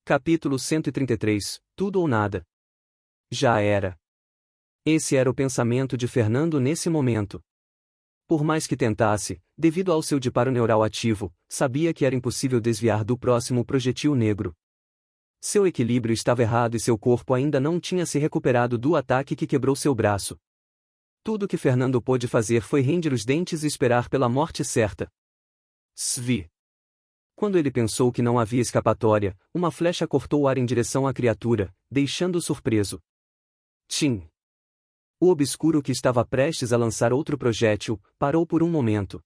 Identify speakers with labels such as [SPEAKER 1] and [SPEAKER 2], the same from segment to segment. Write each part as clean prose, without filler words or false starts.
[SPEAKER 1] Capítulo 133, Tudo ou nada. Já era. Esse era o pensamento de Fernando nesse momento. Por mais que tentasse, devido ao seu disparo neural ativo, sabia que era impossível desviar do próximo projetil negro. Seu equilíbrio estava errado e seu corpo ainda não tinha se recuperado do ataque que quebrou seu braço. Tudo que Fernando pôde fazer foi render os dentes e esperar pela morte certa. Svi. Quando ele pensou que não havia escapatória, uma flecha cortou o ar em direção à criatura, deixando-o surpreso. Tchim! O obscuro que estava prestes a lançar outro projétil, parou por um momento.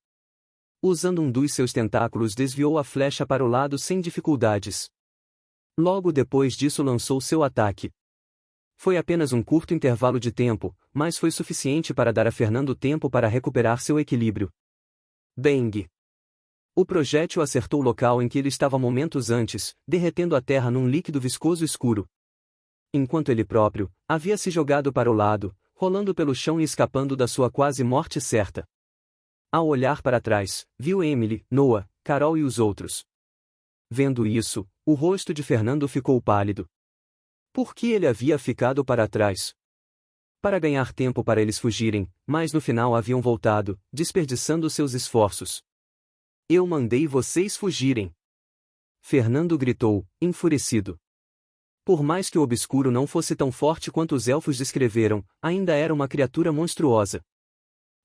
[SPEAKER 1] Usando um dos seus tentáculos desviou a flecha para o lado sem dificuldades. Logo depois disso lançou seu ataque. Foi apenas um curto intervalo de tempo, mas foi suficiente para dar a Fernando tempo para recuperar seu equilíbrio. Bang! O projétil acertou o local em que ele estava momentos antes, derretendo a terra num líquido viscoso escuro. Enquanto ele próprio havia se jogado para o lado, rolando pelo chão e escapando da sua quase morte certa. Ao olhar para trás, viu Emily, Noah, Carol e os outros. Vendo isso, o rosto de Fernando ficou pálido. Por que ele havia ficado para trás? Para ganhar tempo para eles fugirem, mas no final haviam voltado, desperdiçando seus esforços. Eu mandei vocês fugirem! Fernando gritou, enfurecido. Por mais que o obscuro não fosse tão forte quanto os elfos descreveram, ainda era uma criatura monstruosa.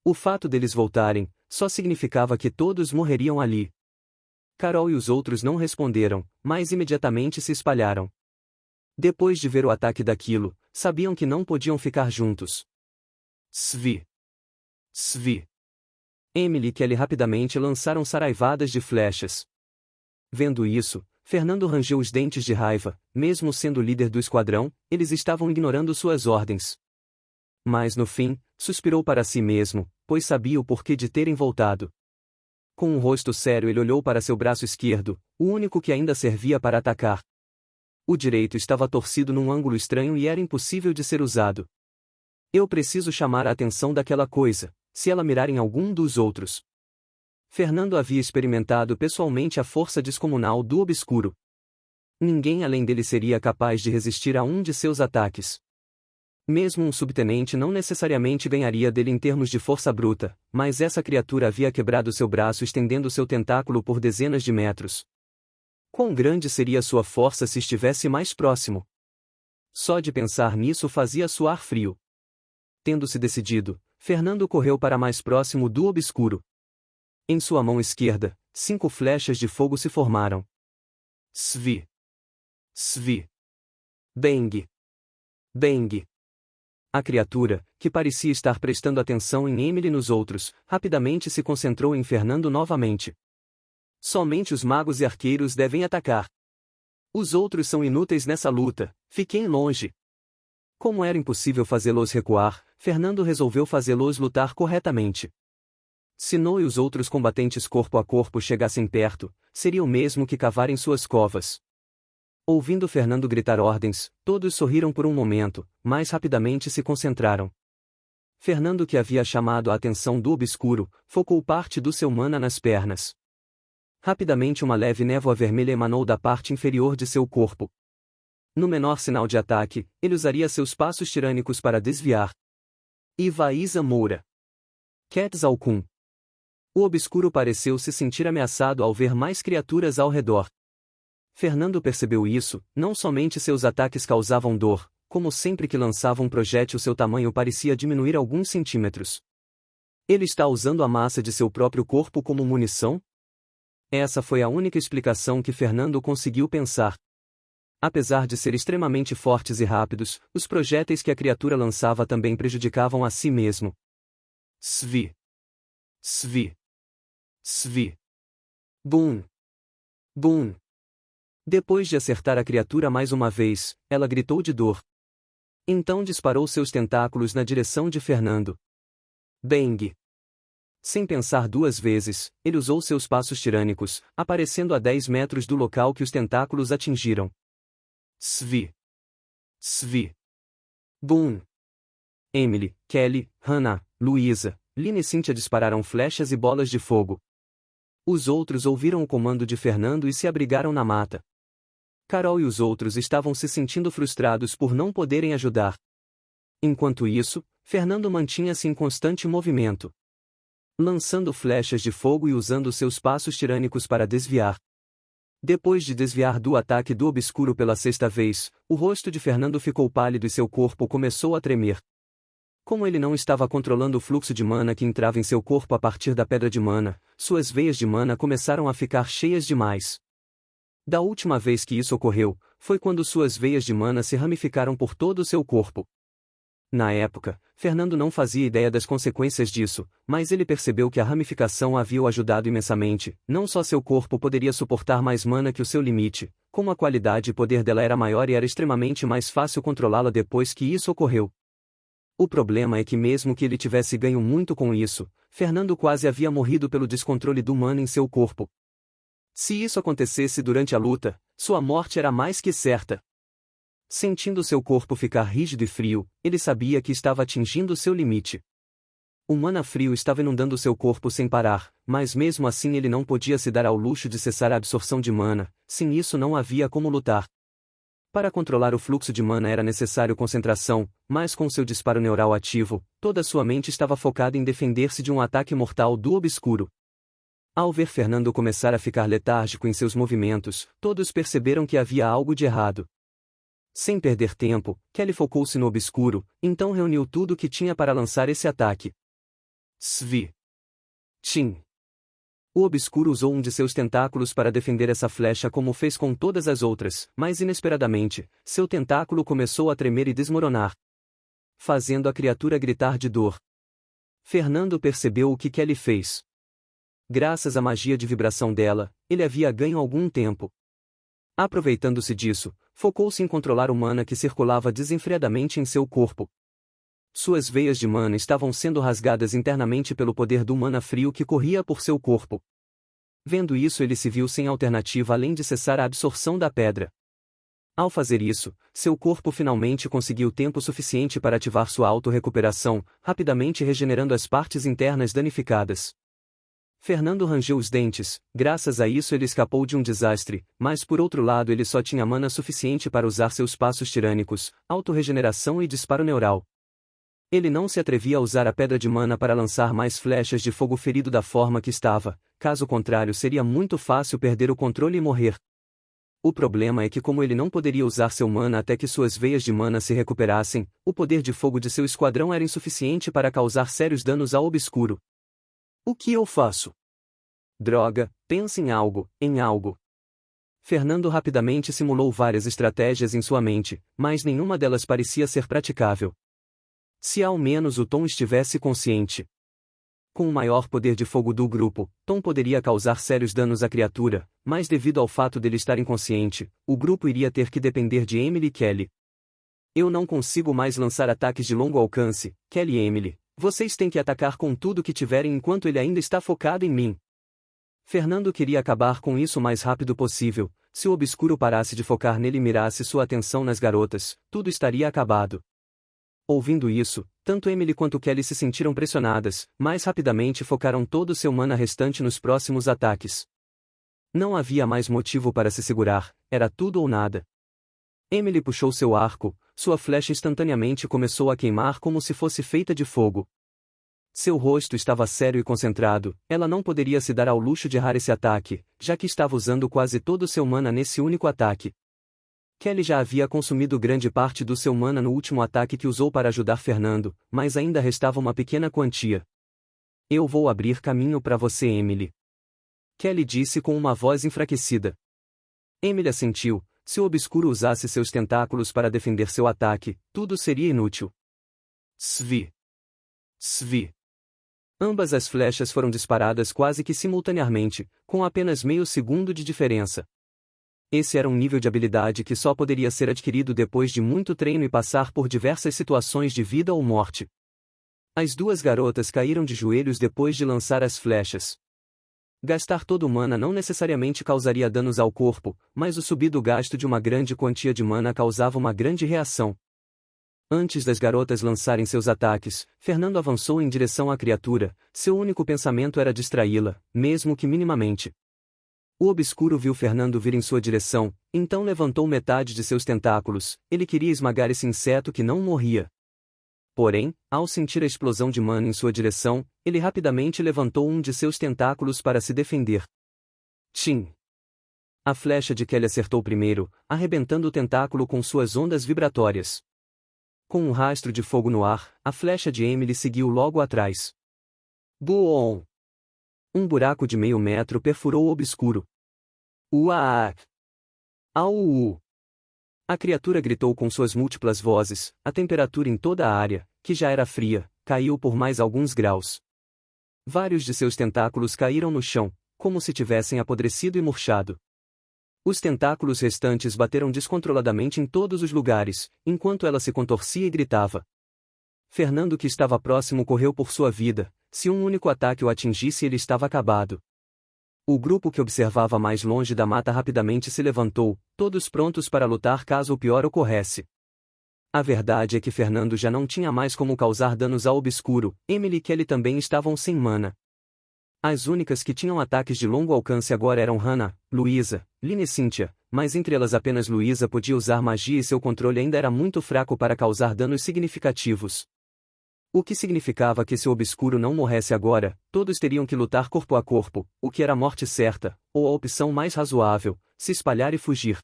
[SPEAKER 1] O fato deles voltarem, só significava que todos morreriam ali. Carol e os outros não responderam, mas imediatamente se espalharam. Depois de ver o ataque daquilo, sabiam que não podiam ficar juntos. Svi! Svi! Emily e Kelly rapidamente lançaram saraivadas de flechas. Vendo isso, Fernando rangeu os dentes de raiva, mesmo sendo o líder do esquadrão, eles estavam ignorando suas ordens. Mas no fim, suspirou para si mesmo, pois sabia o porquê de terem voltado. Com um rosto sério ele olhou para seu braço esquerdo, o único que ainda servia para atacar. O direito estava torcido num ângulo estranho e era impossível de ser usado. Eu preciso chamar a atenção daquela coisa, se ela mirar em algum dos outros. Fernando havia experimentado pessoalmente a força descomunal do obscuro. Ninguém além dele seria capaz de resistir a um de seus ataques. Mesmo um subtenente não necessariamente ganharia dele em termos de força bruta, mas essa criatura havia quebrado seu braço estendendo seu tentáculo por dezenas de metros. Quão grande seria sua força se estivesse mais próximo? Só de pensar nisso fazia suar frio. Tendo-se decidido, Fernando correu para mais próximo do obscuro. Em sua mão esquerda, 5 flechas de fogo se formaram. Svi! Svi! Bang! Bang! A criatura, que parecia estar prestando atenção em Emily e nos outros, rapidamente se concentrou em Fernando novamente. Somente os magos e arqueiros devem atacar. Os outros são inúteis nessa luta, fiquem longe. Como era impossível fazê-los recuar, Fernando resolveu fazê-los lutar corretamente. Se Noah e os outros combatentes corpo a corpo chegassem perto, seria o mesmo que cavarem suas covas. Ouvindo Fernando gritar ordens, todos sorriram por um momento, mas rapidamente se concentraram. Fernando, que havia chamado a atenção do obscuro, focou parte do seu mana nas pernas. Rapidamente uma leve névoa vermelha emanou da parte inferior de seu corpo. No menor sinal de ataque, ele usaria seus passos tirânicos para desviar. Ivaiza Moura. Quetzalcoatl. O obscuro pareceu se sentir ameaçado ao ver mais criaturas ao redor. Fernando percebeu isso, não somente seus ataques causavam dor, como sempre que lançava um projétil seu tamanho parecia diminuir alguns centímetros. Ele está usando a massa de seu próprio corpo como munição? Essa foi a única explicação que Fernando conseguiu pensar. Apesar de ser extremamente fortes e rápidos, os projéteis que a criatura lançava também prejudicavam a si mesmo. Svi! Svi! Svi! Bum! Bum! Depois de acertar a criatura mais uma vez, ela gritou de dor. Então disparou seus tentáculos na direção de Fernando. Bang! Sem pensar duas vezes, ele usou seus passos tirânicos, aparecendo a 10 metros do local que os tentáculos atingiram. Svi! Svi! Bum! Emily, Kelly, Hannah, Luísa, Lina e Cynthia dispararam flechas e bolas de fogo. Os outros ouviram o comando de Fernando e se abrigaram na mata. Carol e os outros estavam se sentindo frustrados por não poderem ajudar. Enquanto isso, Fernando mantinha-se em constante movimento, lançando flechas de fogo e usando seus passos tirânicos para desviar. Depois de desviar do ataque do obscuro pela sexta vez, o rosto de Fernando ficou pálido e seu corpo começou a tremer. Como ele não estava controlando o fluxo de mana que entrava em seu corpo a partir da pedra de mana, suas veias de mana começaram a ficar cheias demais. Da última vez que isso ocorreu, foi quando suas veias de mana se ramificaram por todo o seu corpo. Na época, Fernando não fazia ideia das consequências disso, mas ele percebeu que a ramificação havia o ajudado imensamente. Não só seu corpo poderia suportar mais mana que o seu limite, como a qualidade e poder dela era maior e era extremamente mais fácil controlá-la depois que isso ocorreu. O problema é que mesmo que ele tivesse ganho muito com isso, Fernando quase havia morrido pelo descontrole do mana em seu corpo. Se isso acontecesse durante a luta, sua morte era mais que certa. Sentindo seu corpo ficar rígido e frio, ele sabia que estava atingindo seu limite. O mana frio estava inundando seu corpo sem parar, mas mesmo assim ele não podia se dar ao luxo de cessar a absorção de mana, sem isso não havia como lutar. Para controlar o fluxo de mana era necessário concentração, mas com seu disparo neural ativo, toda sua mente estava focada em defender-se de um ataque mortal do obscuro. Ao ver Fernando começar a ficar letárgico em seus movimentos, todos perceberam que havia algo de errado. Sem perder tempo, Kelly focou-se no obscuro, então reuniu tudo o que tinha para lançar esse ataque. Svi. Tim. O obscuro usou um de seus tentáculos para defender essa flecha como fez com todas as outras, mas inesperadamente, seu tentáculo começou a tremer e desmoronar, fazendo a criatura gritar de dor. Fernando percebeu o que Kelly fez. Graças à magia de vibração dela, ele havia ganho algum tempo. Aproveitando-se disso, focou-se em controlar o mana que circulava desenfreadamente em seu corpo. Suas veias de mana estavam sendo rasgadas internamente pelo poder do mana frio que corria por seu corpo. Vendo isso, ele se viu sem alternativa além de cessar a absorção da pedra. Ao fazer isso, seu corpo finalmente conseguiu tempo suficiente para ativar sua auto-recuperação, rapidamente regenerando as partes internas danificadas. Fernando rangeu os dentes, graças a isso ele escapou de um desastre, mas por outro lado ele só tinha mana suficiente para usar seus passos tirânicos, auto-regeneração e disparo neural. Ele não se atrevia a usar a pedra de mana para lançar mais flechas de fogo ferido da forma que estava, caso contrário seria muito fácil perder o controle e morrer. O problema é que como ele não poderia usar seu mana até que suas veias de mana se recuperassem, o poder de fogo de seu esquadrão era insuficiente para causar sérios danos ao obscuro. O que eu faço? Droga, pense em algo, em algo. Fernando rapidamente simulou várias estratégias em sua mente, mas nenhuma delas parecia ser praticável. Se ao menos o Tom estivesse consciente. Com o maior poder de fogo do grupo, Tom poderia causar sérios danos à criatura, mas devido ao fato dele estar inconsciente, o grupo iria ter que depender de Emily e Kelly. Eu não consigo mais lançar ataques de longo alcance, Kelly e Emily. Vocês têm que atacar com tudo que tiverem enquanto ele ainda está focado em mim. Fernando queria acabar com isso o mais rápido possível. Se o obscuro parasse de focar nele e mirasse sua atenção nas garotas, tudo estaria acabado. Ouvindo isso, tanto Emily quanto Kelly se sentiram pressionadas, mas rapidamente focaram todo o seu mana restante nos próximos ataques. Não havia mais motivo para se segurar, era tudo ou nada. Emily puxou seu arco, sua flecha instantaneamente começou a queimar como se fosse feita de fogo. Seu rosto estava sério e concentrado, ela não poderia se dar ao luxo de errar esse ataque, já que estava usando quase todo o seu mana nesse único ataque. Kelly já havia consumido grande parte do seu mana no último ataque que usou para ajudar Fernando, mas ainda restava uma pequena quantia. Eu vou abrir caminho para você, Emily. Kelly disse com uma voz enfraquecida. Emily assentiu. Se o obscuro usasse seus tentáculos para defender seu ataque, tudo seria inútil. Svi. Svi. Ambas as flechas foram disparadas quase que simultaneamente, com apenas meio segundo de diferença. Esse era um nível de habilidade que só poderia ser adquirido depois de muito treino e passar por diversas situações de vida ou morte. As duas garotas caíram de joelhos depois de lançar as flechas. Gastar todo o mana não necessariamente causaria danos ao corpo, mas o subido gasto de uma grande quantia de mana causava uma grande reação. Antes das garotas lançarem seus ataques, Fernando avançou em direção à criatura, seu único pensamento era distraí-la, mesmo que minimamente. O obscuro viu Fernando vir em sua direção, então levantou metade de seus tentáculos. Ele queria esmagar esse inseto que não morria. Porém, ao sentir a explosão de mana em sua direção, ele rapidamente levantou um de seus tentáculos para se defender. Tchim! A flecha de Kelly acertou primeiro, arrebentando o tentáculo com suas ondas vibratórias. Com um rastro de fogo no ar, a flecha de Emily seguiu logo atrás. Boom! Um buraco de meio metro perfurou o obscuro. Uaac! Au! A criatura gritou com suas múltiplas vozes. A temperatura em toda a área, que já era fria, caiu por mais alguns graus. Vários de seus tentáculos caíram no chão, como se tivessem apodrecido e murchado. Os tentáculos restantes bateram descontroladamente em todos os lugares, enquanto ela se contorcia e gritava. Fernando, que estava próximo, correu por sua vida. Se um único ataque o atingisse, ele estava acabado. O grupo que observava mais longe da mata rapidamente se levantou, todos prontos para lutar caso o pior ocorresse. A verdade é que Fernando já não tinha mais como causar danos ao obscuro. Emily e Kelly também estavam sem mana. As únicas que tinham ataques de longo alcance agora eram Hannah, Luísa, Lynn e Cynthia, mas entre elas apenas Luísa podia usar magia e seu controle ainda era muito fraco para causar danos significativos. O que significava que se o obscuro não morresse agora, todos teriam que lutar corpo a corpo, o que era a morte certa, ou a opção mais razoável, se espalhar e fugir.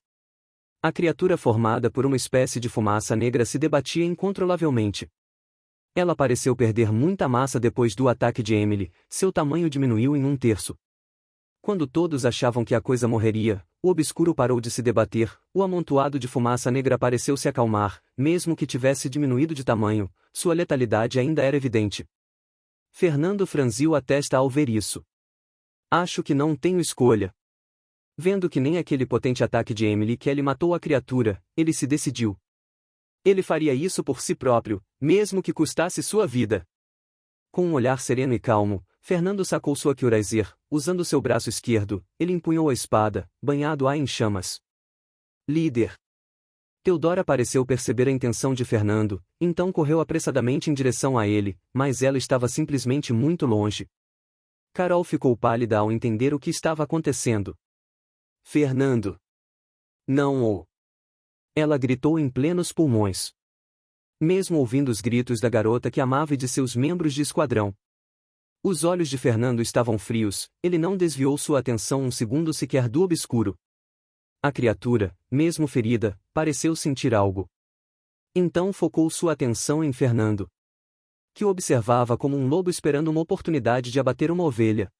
[SPEAKER 1] A criatura formada por uma espécie de fumaça negra se debatia incontrolavelmente. Ela pareceu perder muita massa depois do ataque de Emily, seu tamanho diminuiu em 1/3. Quando todos achavam que a coisa morreria, o obscuro parou de se debater, o amontoado de fumaça negra pareceu se acalmar, mesmo que tivesse diminuído de tamanho, sua letalidade ainda era evidente. Fernando franziu a testa ao ver isso. Acho que não tenho escolha. Vendo que nem aquele potente ataque de Emily Kelly matou a criatura, ele se decidiu. Ele faria isso por si próprio, mesmo que custasse sua vida. Com um olhar sereno e calmo, Fernando sacou sua Kyurazer. Usando seu braço esquerdo, ele empunhou a espada, banhado-a em chamas. Líder! Teodora pareceu perceber a intenção de Fernando, então correu apressadamente em direção a ele, mas ela estava simplesmente muito longe. Carol ficou pálida ao entender o que estava acontecendo. Fernando! Não o! Ela gritou em plenos pulmões. Mesmo ouvindo os gritos da garota que amava e de seus membros de esquadrão. Os olhos de Fernando estavam frios, ele não desviou sua atenção um segundo sequer do obscuro. A criatura, mesmo ferida, pareceu sentir algo. Então focou sua atenção em Fernando, que o observava como um lobo esperando uma oportunidade de abater uma ovelha.